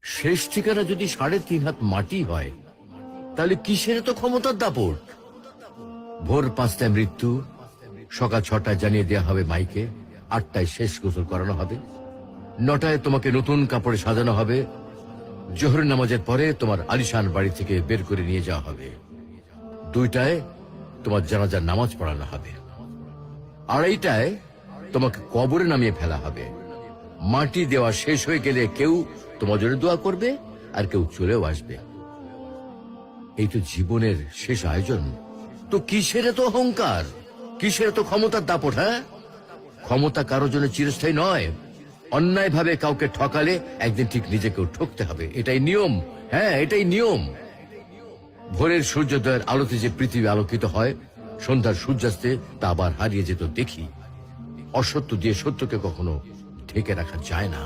শেষ ঠিকানা যদি 3.5 হাত মাটি হয়, তাহলে কিসের তো ক্ষমতার দাপট? ভোর 5টায় মৃত্যু, সকাল 6টায় জানিয়ে দেওয়া হবে মাইকে, 8টায় শেষ গোসল করানো হবে, 9টায় তোমাকে নতুন কাপড়ে সাজানো হবে, জোহর নামাজের পরে তোমার আলিশান বাড়ি থেকে বের করে নিয়ে যাওয়া হবে, 2টায় তোমার জানাজার নামাজ পড়ানো হবে, 2:30টায় তোমাকে কবরে নামিয়ে ফেলা হবে। মাটি দেওয়া শেষ হয়ে গেলে কেউ তোমার জন্য দোয়া করবে, আর কেউ চলেও আসবে। এই তো জীবনের শেষ আয়োজন। তো কিসের তো অহংকার, কিসের তো ক্ষমতার দাপট? হ্যাঁ, ক্ষমতা কারোর জন্য চিরস্থায়ী নয়। অন্যায় ভাবে কাউকে ঠকালে একদিন ঠিক নিজেকেও ঠকতে হবে, এটাই নিয়ম। হ্যাঁ, এটাই নিয়ম। ভোরের সূর্যোদয়ের আলোতে যে পৃথিবী আলোকিত হয়, সন্ধ্যার সূর্যাস্তে তা আবার হারিয়ে যেত দেখি। অসত্য দিয়ে সত্যকে কখনো ঢেকে রাখা যায় না।